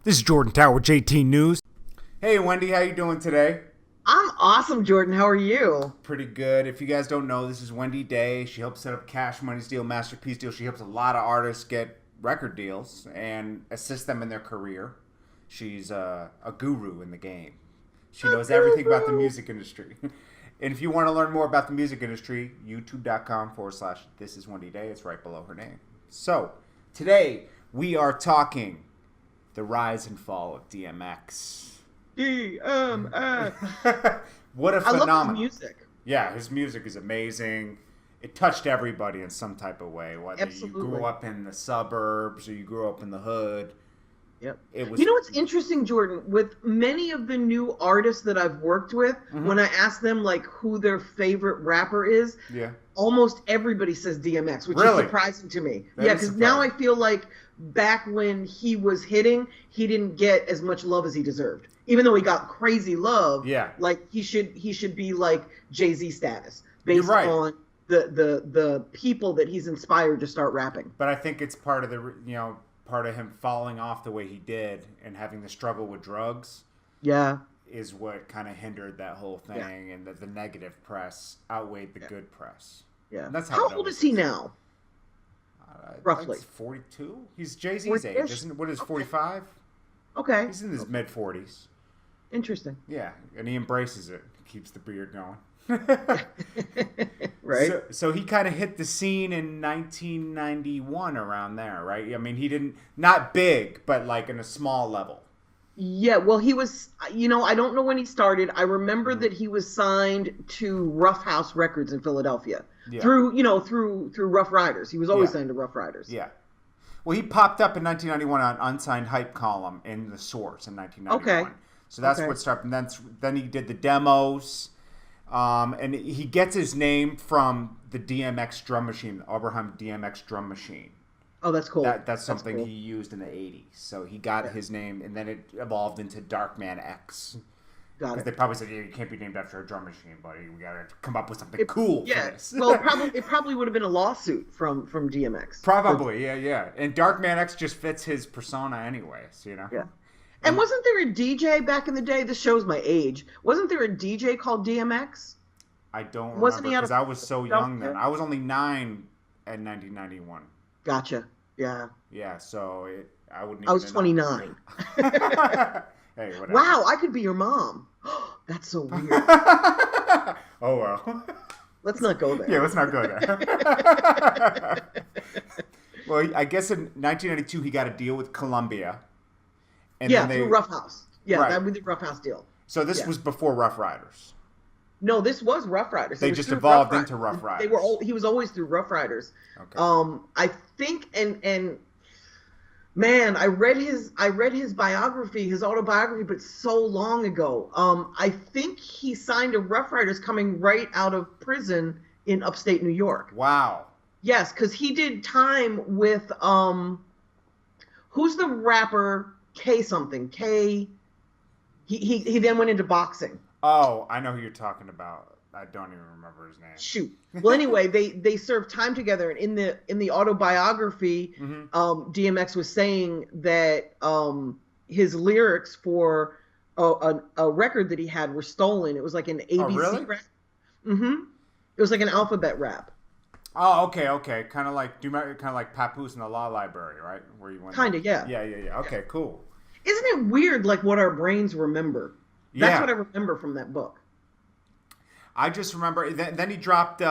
This is Jordan Tower with JT News. Hey, Wendy, how you doing today? I'm awesome, Jordan. How are you? Pretty good. If you guys don't know, this is Wendy Day. She helps set up Cash Money's deal, Masterpiece deal. She helps a lot of artists get record deals and assist them in their career. She's a guru in the game. She knows everything about the music industry. And if you want to learn more about the music industry, youtube.com/This is Wendy Day. It's right below her name. So, today we are talking the rise and fall of DMX. DMX. What a I phenomenon. love his music. Yeah, his music is amazing. It touched everybody in some type of way, whether Absolutely. you grew up in the suburbs or you grew up in the hood. Yep. It was. You know what's interesting, Jordan? With many of the new artists that I've worked with, when I ask them like who their favorite rapper is, Yeah. almost everybody says DMX, which Really? is surprising to me. That Yeah, is because now I surprising. feel like back when he was hitting, he didn't get as much love as he deserved. Even though he got crazy love, Yeah. like he should be like Jay-Z status You're based right. on the people that he's inspired to start rapping. But I think it's part of part of him falling off the way he did and having the struggle with drugs Yeah. is what kind of hindered that whole thing, and the negative press outweighed the good press. Yeah. And that's how How it old always is he now? Roughly. 42. He's Jay-Z's 40-ish? age, isn't it? What is 45? Okay. He's in his mid 40s. Interesting. Yeah, and he embraces it. Keeps the beard going. Right. So he kind of hit the scene in 1991 around there, right? I mean, he didn't, not big, but like in a small level. Yeah, well, he was, I don't know when he started. I remember that he was signed to Rough House Records in Philadelphia Yeah. through Rough Riders. He was always Yeah. signed to Rough Riders. Yeah. Well, he popped up in 1991 on Unsigned Hype column in The Source in 1991. Okay. So that's Okay. what started. And then he did the demos. And he gets his name from the DMX drum machine, the Abraham DMX drum machine. Oh, that's cool. That's something cool. he used in the 80s. So he got his name, and then it evolved into Darkman X. Got Because it. they probably said, yeah, you can't be named after a drum machine, buddy. We got to come up with something cool for Yeah. this. Well, it probably would have been a lawsuit from DMX. Probably, yeah. And Darkman X just fits his persona anyways, Yeah. And wasn't there a DJ back in the day? This shows my age. Wasn't there a DJ called DMX? I don't Wasn't remember he out because of I was so young then. Philadelphia? I was only 9 in 1991. Gotcha. Yeah. Yeah, so I wouldn't even I was know. 29. Hey, whatever. Wow, I could be your mom. That's so weird. Oh, well. Let's not go there. Yeah, let's not go there. Well, I guess in 1992 he got a deal with Columbia. And Yeah, then they, through Rough House. Yeah, Right. that was the Rough House deal. So this Yeah. was before Rough Riders. No, this was Rough Riders. They It was just through evolved Rough into Rough Riders. They were. He was always through Rough Riders. Okay. I think, and man, I read his biography, his autobiography, but so long ago. I think he signed to Rough Riders coming right out of prison in upstate New York. Wow. Yes, because he did time with who's the rapper K something K. He then went into boxing. Oh, I know who you're talking about. I don't even remember his name. Shoot. Well, anyway, they served time together, and in the autobiography, DMX was saying that his lyrics for a record that he had were stolen. It was like an ABC really? rap. It was like an alphabet rap. Oh, okay. Kind of like Papoose in the Law Library, right? Where you went. Kinda, yeah. Yeah. Okay, cool. Isn't it weird, like what our brains remember? That's Yeah. what I remember from that book. I just remember then he dropped.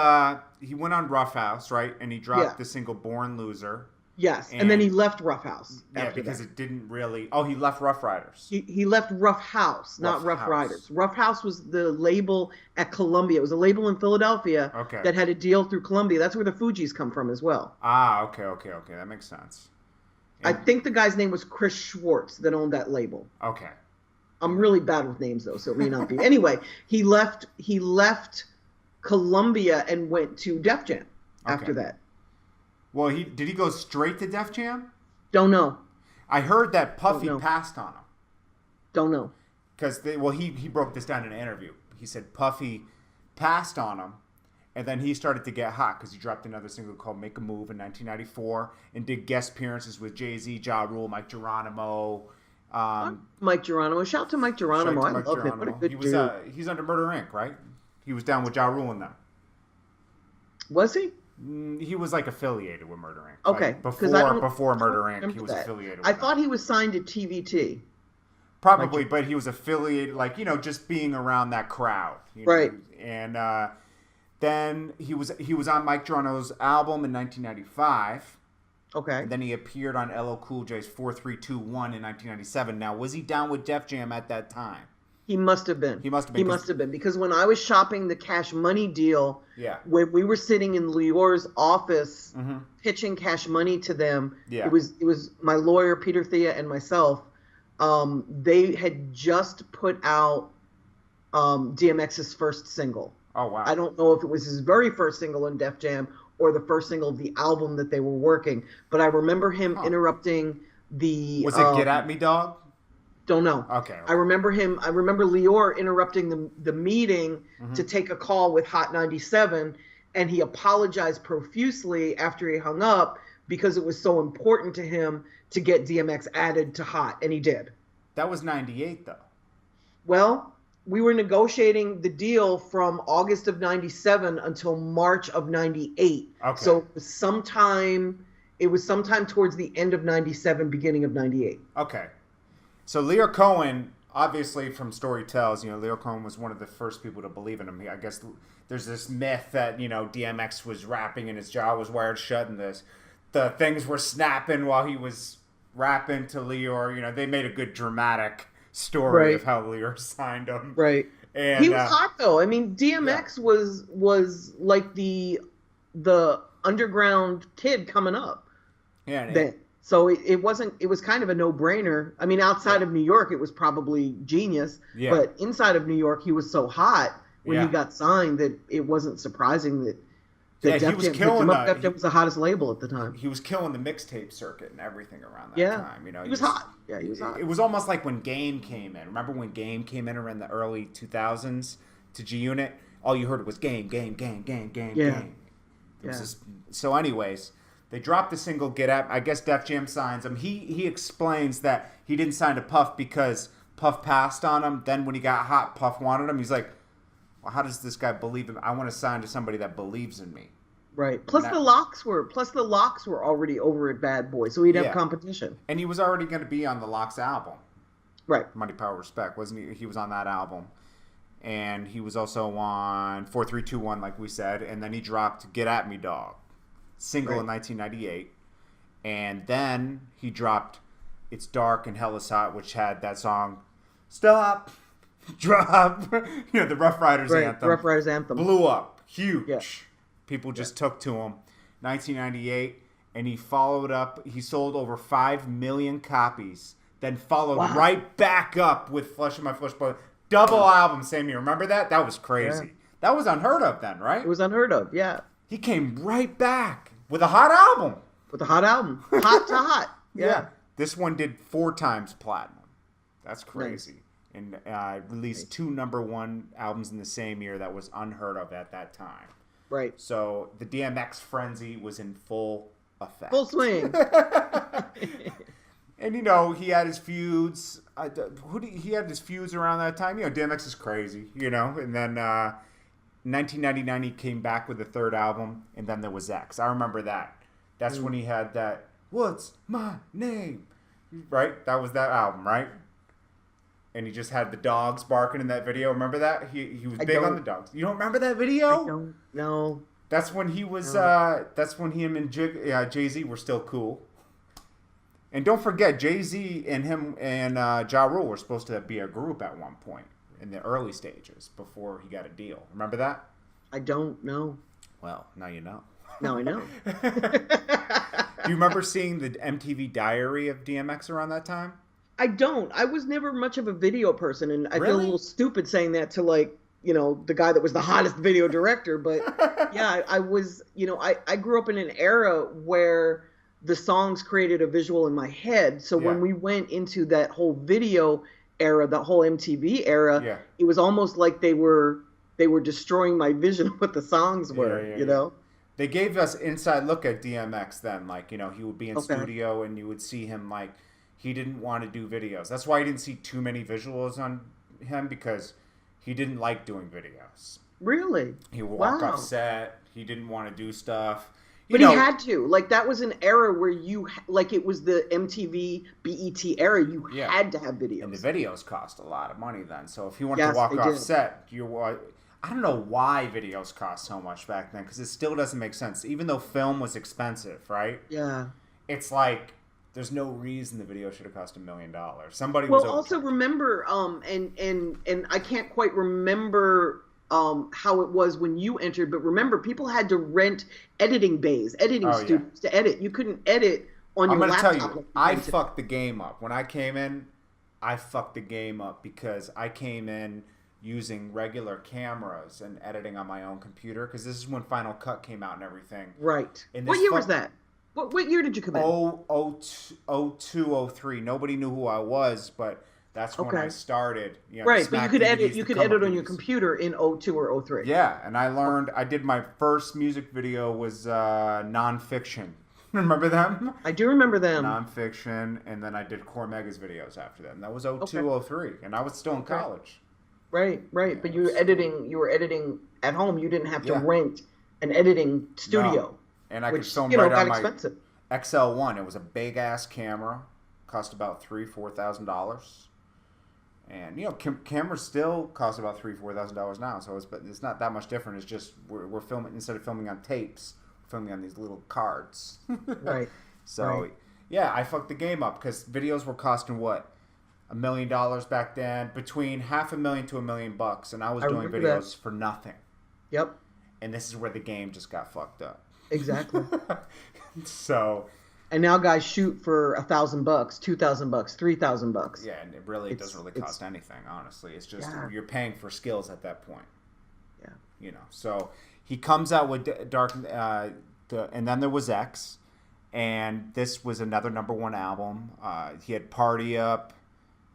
He went on Rough House, right? And he dropped Yeah. the single "Born Loser." Yes, and then he left Rough House. Yeah, after because that. it didn't really. Oh, he left Rough Riders. He left Rough House, not Rough Rough House. Riders. Rough House was the label at Columbia. It was a label in Philadelphia Okay. that had a deal through Columbia. That's where the Fugees come from as well. Ah, okay. That makes sense. I think the guy's name was Chris Schwartz that owned that label. Okay. I'm really bad with names though, so it may not be. Anyway, he left Columbia and went to Def Jam after that. Well, did he go straight to Def Jam? Don't know. I heard that Puffy know. passed on him. Don't know. Because he broke this down in an interview. He said Puffy passed on him, and then he started to get hot because he dropped another single called "Make a Move" in 1994 and did guest appearances with Jay-Z, Ja Rule, Mike Geronimo, Mike Geronimo. Shout out to Mike Geronimo. I love him. What a good dude. He's under Murder Inc., right? He was down with Ja Rule and them. Was he? He was like affiliated with Murder Inc. Okay. Like, before Murder Inc., he was affiliated with I thought he was signed to TVT. Probably, but he was affiliated, like, just being around that crowd. Right. And then he was on Mike Geronimo's album in 1995. Okay. And then he appeared on LL Cool J's 4321 in 1997. Now, was he down with Def Jam at that time? He must have been. He must have been because when I was shopping the Cash Money deal, when we were sitting in Lior's office pitching Cash Money to them, it was my lawyer Peter Thea and myself. They had just put out DMX's first single. Oh wow! I don't know if it was his very first single in Def Jam or the first single of the album that they were working, but I remember him interrupting the. Was it "Get at Me, Dog"? Don't know. Okay. I remember Lior interrupting the meeting to take a call with Hot 97, and he apologized profusely after he hung up because it was so important to him to get DMX added to Hot, and he did. That was 98, though. Well, we were negotiating the deal from August of 97 until March of 98. Okay. So it was sometime towards the end of 97, beginning of 98. Okay. So Lyor Cohen, obviously from story tells, Lyor Cohen was one of the first people to believe in him. I guess there's this myth that, DMX was rapping and his jaw was wired shut and the things were snapping while he was rapping to Lyor. They made a good dramatic story of how Lyor signed him. Right. And he was hot though. I mean, DMX was like the underground kid coming up. Yeah. So it was kind of a no-brainer. I mean, outside of New York, it was probably genius. Yeah. But inside of New York, he was so hot when he got signed that it wasn't surprising that he was killing Def Jam was the hottest label at the time. He was killing the mixtape circuit and everything around that time. He was hot. Yeah, he was hot. It was almost like when Game came in. Remember when Game came in around the early 2000s to G Unit? All you heard was Game, Game, Game, Game, Game, Game. So anyways, they dropped the single Get At. I guess Def Jam signs him. He explains that he didn't sign to Puff because Puff passed on him. Then when he got hot, Puff wanted him. He's like, well, how does this guy believe him? I want to sign to somebody that believes in me. Right. Plus the Locks were already over at Bad Boy, so he'd have competition. And he was already going to be on the Locks album. Right. Money, Power, Respect, wasn't he? He was on that album. And he was also on 4321, like we said. And then he dropped Get At Me, Dog, single in 1998. And then he dropped It's Dark and Hell Is Hot, which had that song, Stop, Drop, the Rough Riders anthem. Rough Riders anthem. Blew up. Huge. Yeah. People just took to him. 1998, and he followed up. He sold over 5 million copies. Then followed right back up with Flesh of My Flesh Bone. Double album same year. Remember that? That was crazy. Yeah. That was unheard of then, right? It was unheard of, yeah. He came right back with a hot album. Hot to hot. Yeah. This one did 4 times platinum. That's crazy. Nice. And released 2 #1 albums in the same year. That was unheard of at that time. Right. So the DMX frenzy was in full effect. Full swing. And, he had his feuds. He had his feuds around that time. DMX is crazy, And then 1999, he came back with the 3rd album, and then there was X. I remember that. That's when he had that, What's My Name? Right? That was that album, right? And he just had the dogs barking in that video. Remember that? He was big on the dogs. You don't remember that video? I don't. No. That's when he was. That's when him and Jay-Z were still cool. And don't forget, Jay-Z and him and Ja Rule were supposed to be a group at one point in the early stages before he got a deal. Remember that? I don't know. Well, now you know. Now I know. Do you remember seeing the MTV Diary of DMX around that time? I don't. I was never much of a video person, and I feel a little stupid saying that to the guy that was the hottest video director. But yeah, I was, I grew up in an era where the songs created a visual in my head. So when we went into that whole video era, the whole MTV era, it was almost like they were destroying my vision of what the songs were, They gave us inside look at DMX then. Like, he would be in studio and you would see him he didn't want to do videos. That's why you didn't see too many visuals on him, because he didn't like doing videos. Really? He would walk off set. He didn't want to do stuff. But he had to. Like, that was an era where like, it was the MTV, BET era. You had to have videos. And the videos cost a lot of money then. So if you wanted to walk off set, I don't know why videos cost so much back then, because it still doesn't make sense. Even though film was expensive, right? Yeah. It's like, there's no reason the video should have cost $1 million. Somebody was also remember, and I can't quite remember how it was when you entered, but remember, people had to rent editing bays, editing studios to edit. You couldn't edit on your laptop. I'm going to tell you, I fucked the game up. When I came in, I fucked the game up because I came in using regular cameras and editing on my own computer, because this is when Final Cut came out and everything. Right. What year was that? What year did you come in? 02, 03. Nobody knew who I was, but that's when I started. You know, right, but you could edit. You could edit on your computer in 02 or 03. Yeah, and I learned. I did my first music video was nonfiction. Remember them? I do remember them. Nonfiction, and then I did Core Megas videos after them. That was 02, 03, and I was still in college. Right. Yeah, but you were editing at home. You didn't have to rent an editing studio. No. And I could film right on my expensive. XL1. It was a big ass camera, cost about $3,000-$4,000, and cameras still cost about $3,000-$4,000 now. So it's not that much different. It's just we're filming, instead of filming on tapes, we're filming on these little cards. Right. So yeah, I fucked the game up, because videos were costing what, $1 million back then, between $500,000 to $1 million, and I was doing videos for nothing. Yep. And this is where the game just got fucked up. Exactly. So, and now guys shoot for $1,000, $2,000, $3,000. Yeah, and it doesn't really cost anything, honestly. It's just you're paying for skills at that point. Yeah. So he comes out with and then there was X, and this was another #1 album. He had Party Up.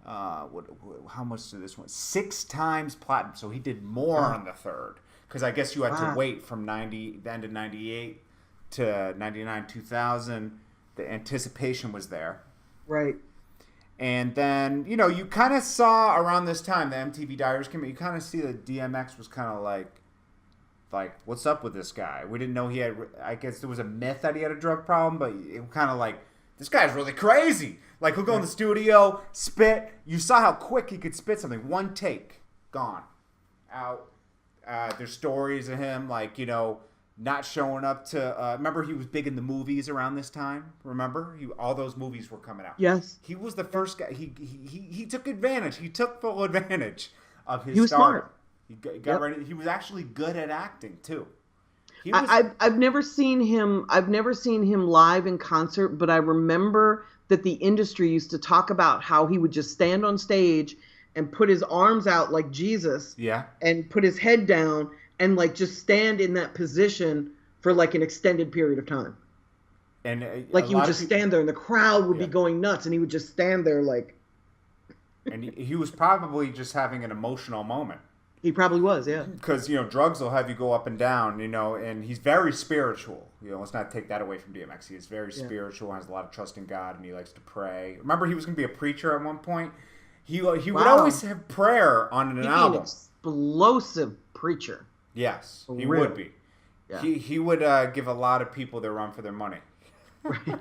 How much did this one? 6 times platinum. So he did more on the third. Because I guess you had to wait from the end of 98 to 99, 2000. The anticipation was there. Right. And then, you kind of saw around this time, the MTV Diaries came out, you kind of see that DMX was kind of like, what's up with this guy? We didn't know he had, I guess there was a myth that he had a drug problem, but it kind of like, this guy's really crazy. Like, he'll go in the studio, spit. You saw how quick he could spit something. One take, gone, out. There's stories of him, like, not showing up to... remember, he was big in the movies around this time? Remember? All those movies were coming out. Yes. He was the first guy. He took advantage. He took full advantage of his He was smart. He got ready. He was actually good at acting, too. I've never seen him. I've never seen him live in concert, but I remember that the industry used to talk about how he would just stand on stage and put his arms out like Jesus. Yeah. And put his head down and like just stand in that position for like an extended period of time. And like he would just stand there and the crowd would be going nuts and he would just stand there like. And he was probably just having an emotional moment. He probably was, yeah. Because, drugs will have you go up and down, and he's very spiritual. Let's not take that away from DMX. He is very spiritual, has a lot of trust in God, and he likes to pray. Remember, he was going to be a preacher at one point? He would always have prayer on an album. An explosive preacher. Yes, he would be. Yeah. He would give a lot of people their run for their money. Right.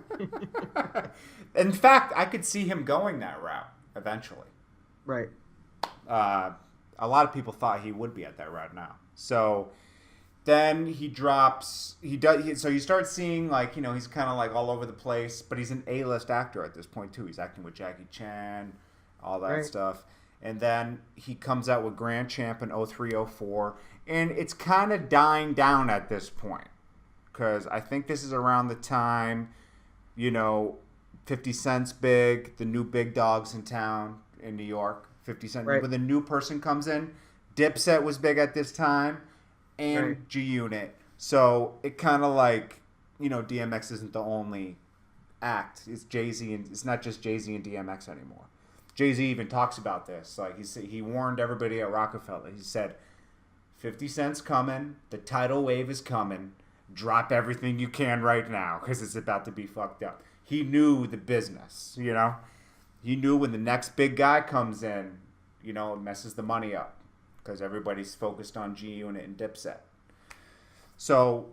In fact, I could see him going that route eventually. Right. A lot of people thought he would be at that route now. So then he drops. So you start seeing he's kind of like all over the place, but he's an A-list actor at this point too. He's acting with Jackie Chan, all that stuff. And then he comes out with Grand Champ in 03, 04. And it's kind of dying down at this point. Because I think this is around the time, 50 Cent's big, the new big dogs in town in New York. 50 Cent. Right. When the new person comes in, Dipset was big at this time. And G-Unit. So it kind of like, DMX isn't the only act. It's Jay-Z, and it's not just Jay-Z and DMX anymore. Jay-Z even talks about this. Like he warned everybody at Rockefeller. He said, 50 Cent's coming. The tidal wave is coming. Drop everything you can right now because it's about to be fucked up. He knew the business, he knew when the next big guy comes in, it messes the money up because everybody's focused on G Unit and Dipset. So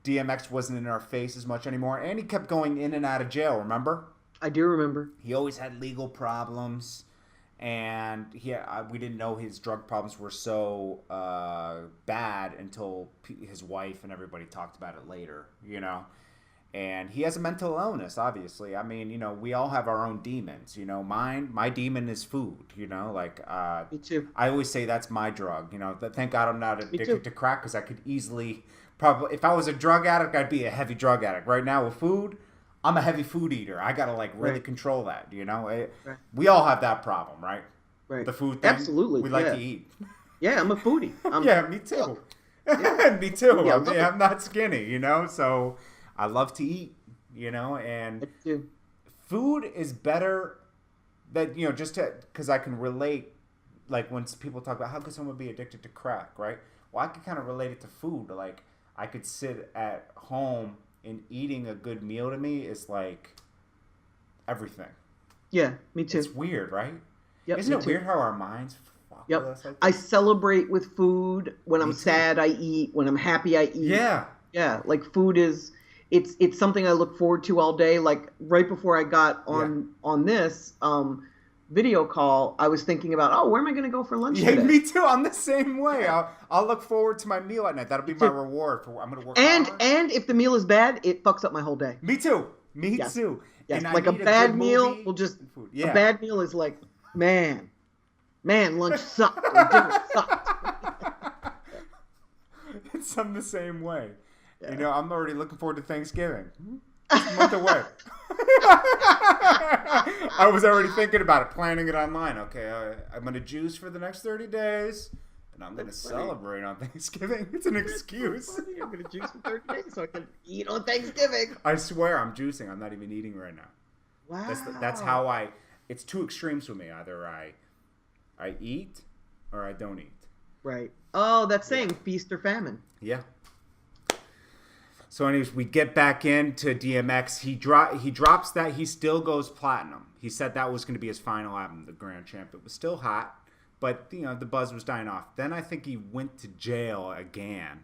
DMX wasn't in our face as much anymore, and he kept going in and out of jail. Remember? I do remember. He always had legal problems, and we didn't know his drug problems were so bad until his wife and everybody talked about it later. And he has a mental illness, obviously. I mean, we all have our own demons. My demon is food. Me too. I always say that's my drug. Thank God I'm not addicted to crack, because I could easily, probably, if I was a drug addict, I'd be a heavy drug addict. Right now with food, I'm a heavy food eater. I gotta really control that. We all have that problem, right? Right. The food thing. Absolutely. We like to eat. Yeah, I'm a foodie. Yeah, me too. Yeah. Me too. Yeah, I'm not skinny. So. I love to eat, and food is better that, just because I can relate, like when people talk about how could someone be addicted to crack, right? Well, I could kind of relate it to food. Like, I could sit at home and eating a good meal to me is like everything. Yeah, me too. It's weird, right? Yep, Isn't it weird how our minds fuck with us like I celebrate with food. When I'm sad, I eat. When I'm happy, I eat. Yeah. Yeah, like food is... It's something I look forward to all day. Like right before I got on this video call, I was thinking about, where am I going to go for lunch today? Me too. I'm the same way. I'll look forward to my meal at night. That'll be my reward for I'm going to work hard. And if the meal is bad, it fucks up my whole day. Me too. Me too. Yes. And like a bad meal will just a bad meal is like, man, lunch sucked. Or dinner sucked. I'm the same way. Yeah. I'm already looking forward to Thanksgiving. It's a month away. I was already thinking about it, planning it online. Okay, I'm going to juice for the next 30 days, and I'm going to celebrate on Thanksgiving. It's an excuse. I'm going to juice for 30 days so I can eat on Thanksgiving. I swear I'm juicing. I'm not even eating right now. Wow. That's how it's two extremes for me. Either I eat or I don't eat. Right. Oh, that's saying feast or famine. Yeah. So anyways, we get back into DMX. He drops that. He still goes platinum. He said that was going to be his final album, The Grand Champ. It was still hot, but the buzz was dying off. Then I think he went to jail again.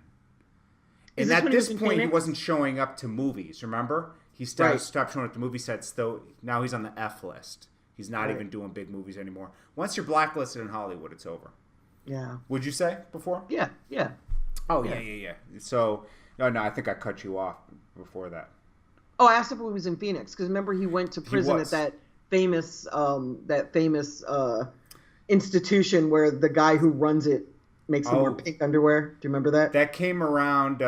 And at this point, he wasn't showing up to movies, remember? He stopped showing up to movie sets, though. Now he's on the F list. He's not even doing big movies anymore. Once you're blacklisted in Hollywood, it's over. Yeah. Would you say before? Yeah. Oh, yeah. So... No, I think I cut you off before that. Oh, I asked if he was in Phoenix because remember he went to prison at that famous institution where the guy who runs it makes him wear pink underwear. Do you remember that? That came around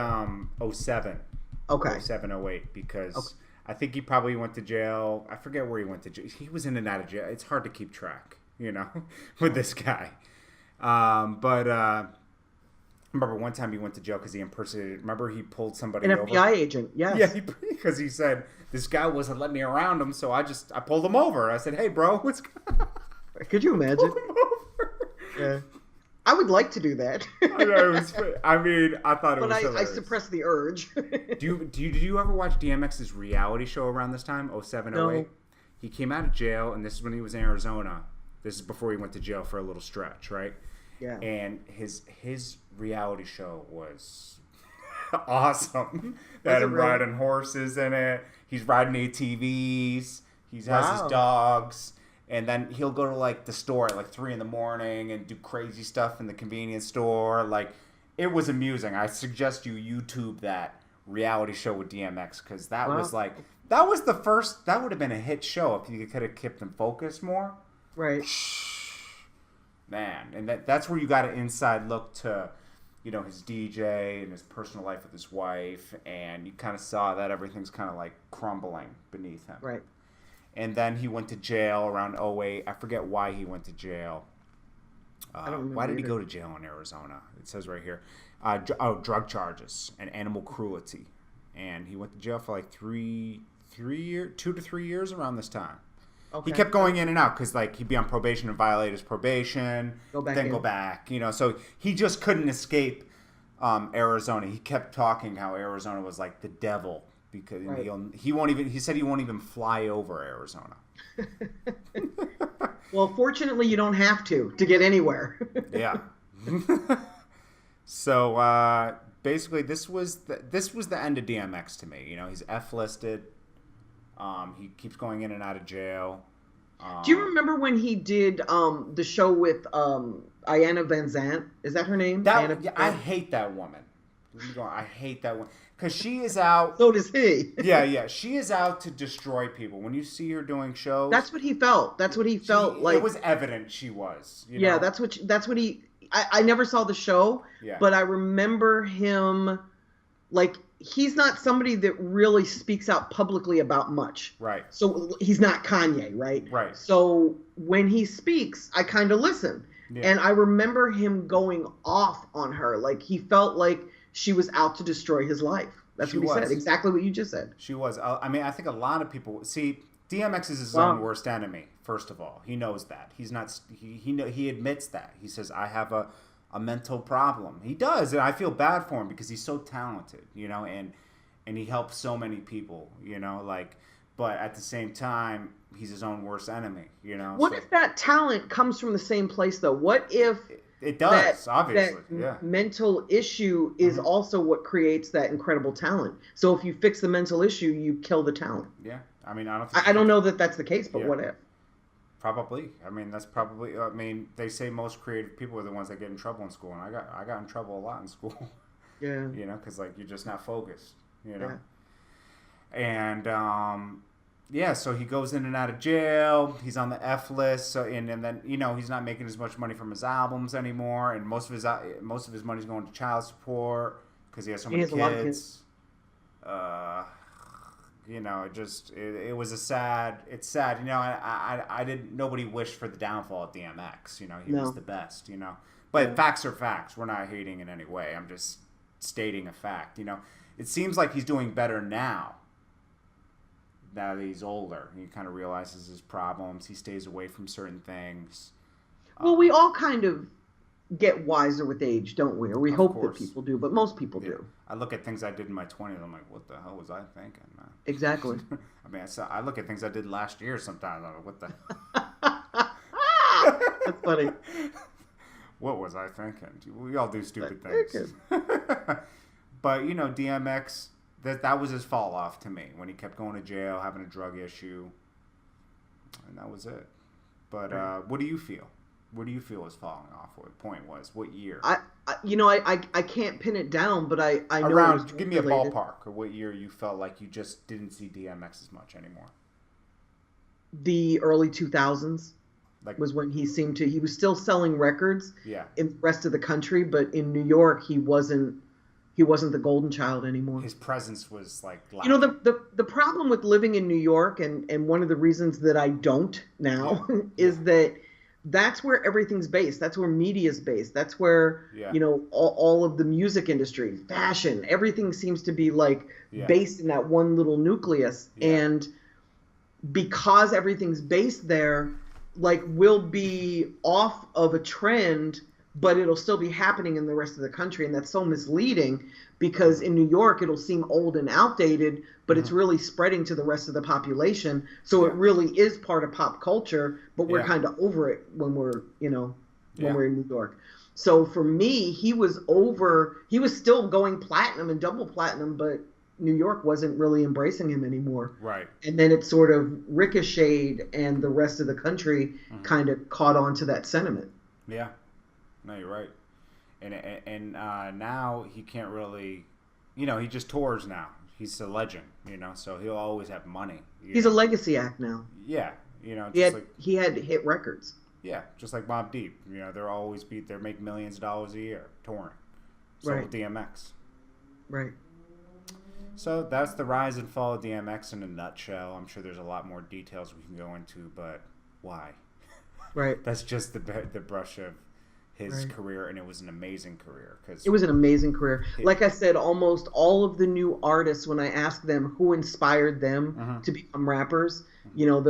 07. Okay. 07, 08, because I think he probably went to jail. I forget where he went to jail. He was in and out of jail. It's hard to keep track, with this guy. Remember one time he went to jail because he impersonated. Remember he pulled somebody over. An FBI agent, yes. Yeah, because he said this guy wasn't letting me around him, so I pulled him over. I said, "Hey, bro, what's going on?" Could you imagine? Pulled him over. Yeah, I would like to do that. I thought it was hilarious. I suppressed the urge. Did you ever watch DMX's reality show around this time, 07, 08? No. He came out of jail, and this is when he was in Arizona. This is before he went to jail for a little stretch, right? Yeah. And his reality show was awesome. They had him riding horses in it. He's riding ATVs. He has his dogs. And then he'll go to like the store at like 3 a.m. and do crazy stuff in the convenience store. Like, it was amusing. I suggest you YouTube that reality show with DMX because that was the first. That would have been a hit show if you could have kept him focused more. Right. Man, and that's where you got an inside look to, his DJ and his personal life with his wife, and you kind of saw that everything's kind of like crumbling beneath him. Right. And then he went to jail around 08. I forget why he went to jail. I don't remember why did he go to jail in Arizona? It says right here. Drug charges and animal cruelty. And he went to jail for like 2 to 3 years around this time. Okay. He kept going in and out because, like, he'd be on probation and violate his probation, go back. So he just couldn't escape Arizona. He kept talking how Arizona was like the devil because he said he won't even fly over Arizona. Well, fortunately, you don't have to get anywhere. Yeah. So basically, this was the end of DMX to me. You know, he's F listed. He keeps going in and out of jail. Do you remember when he did the show with Ayanna Van Zandt? Is that her name? I hate that woman. I hate that one because she is out. So does he. Yeah. She is out to destroy people. When you see her doing shows, that's what he felt. Like it was evident she was. Yeah, that's what he. I never saw the show, but I remember him. Like, he's not somebody that really speaks out publicly about much. Right. So he's not Kanye, right? Right. So when he speaks, I kind of listen. Yeah. And I remember him going off on her. Like, he felt like she was out to destroy his life. That's what he said. Exactly what you just said. She was. I mean, I think a lot of people see DMX is his own worst enemy. First of all, he knows that. He's not. He admits that. He says, "I have a mental problem." He does, and I feel bad for him because he's so talented, you know, and he helps so many people, you know, like. But at the same time, he's his own worst enemy, you know. What if that talent comes from the same place, though? What if it does? Obviously, that mental issue is also what creates that incredible talent. So if you fix the mental issue, you kill the talent. Yeah, I mean, I don't know that that's the case, but what if? Probably. I mean, that's probably. I mean, they say most creative people are the ones that get in trouble in school, and I got in trouble a lot in school. Yeah. You know, because like you're just not focused. You know. Yeah. And so he goes in and out of jail. He's on the F list. So and then you know he's not making as much money from his albums anymore, and most of his money's going to child support because he has so many kids. A lot of kids. You know, it was it's sad. You know, I didn't, nobody wished for the downfall of DMX. You know, he was the best, you know. But facts are facts. We're not hating in any way. I'm just stating a fact, you know. It seems like he's doing better now that he's older. He kind of realizes his problems. He stays away from certain things. Well, we all kind of get wiser with age, don't we? Or we hope that people do, but most people do. I look at things I did in my 20s. I'm like, what the hell was I thinking, man? Exactly. I mean, I look at things I did last year sometimes. I'm like, what the That's funny. What was I thinking? We all do stupid things. But, you know, DMX, that was his fall off to me when he kept going to jail, having a drug issue. And that was it. But what do you feel? Where do you feel is falling off? What point was? What year? I can't pin it down, but I know around. Give me a ballpark of what year you felt like you just didn't see DMX as much anymore. The early 2000s was when he was still selling records. Yeah. In the rest of the country, but in New York he wasn't the golden child anymore. His presence was like lacking. You know, the problem with living in New York, and one of the reasons that I don't now is that that's where everything's based. That's where media's based. That's where, you know, all of the music industry, fashion, everything seems to be like based in that one little nucleus. And because everything's based there, like, we'll be off of a trend, but it'll still be happening in the rest of the country. And that's so misleading because in New York, it'll seem old and outdated, but it's really spreading to the rest of the population. So it really is part of pop culture, but we're kind of over it when we're, you know, when we're in New York. So for me, he was still going platinum and double platinum, but New York wasn't really embracing him anymore. Right. And then it sort of ricocheted and the rest of the country kind of caught on to that sentiment. Yeah. No, you're right. And now he can't really, you know, he just tours now. He's a legend, you know, so he'll always have money. He's a legacy act now. Yeah, you know, he had hit records. Yeah, just like Mobb Deep. You know, they're always they make millions of dollars a year touring. So will DMX. Right. So that's the rise and fall of DMX in a nutshell. I'm sure there's a lot more details we can go into, but why? Right. That's just the brush of his career, and it was an amazing career. It was an amazing career. Like I said, almost all of the new artists, when I ask them who inspired them to become rappers, you know,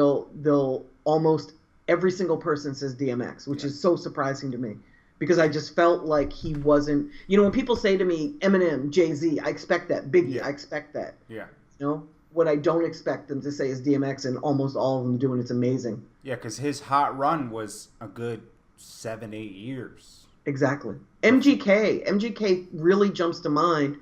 they'll almost every single person says DMX, which is so surprising to me. Because I just felt like he wasn't, you know, when people say to me, Eminem, Jay-Z, I expect that. Biggie, I expect that. Yeah. You know? what I don't expect them to say is DMX, and almost all of them do, and it's amazing. Yeah, because his hot run was a good 7-8 years. Exactly. MGK really jumps to mind.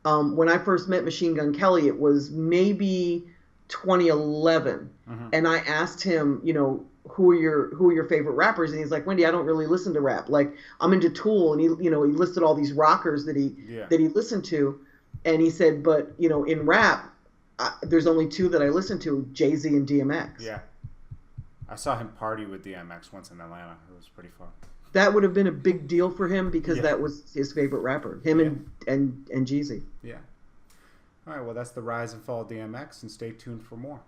When I first met Machine Gun Kelly, it was maybe 2011, and I asked him, who are your favorite rappers? And he's like, Wendy, I don't really listen to rap. Like, I'm into Tool, and he listed all these rockers that he listened to, and he said, but in rap, there's only two that I listen to, Jay-Z and DMX. Yeah, I saw him party with DMX once in Atlanta. It was pretty fun. That would have been a big deal for him because that was his favorite rapper, him and Jeezy. Yeah. All right, well, that's the rise and fall of DMX, and stay tuned for more.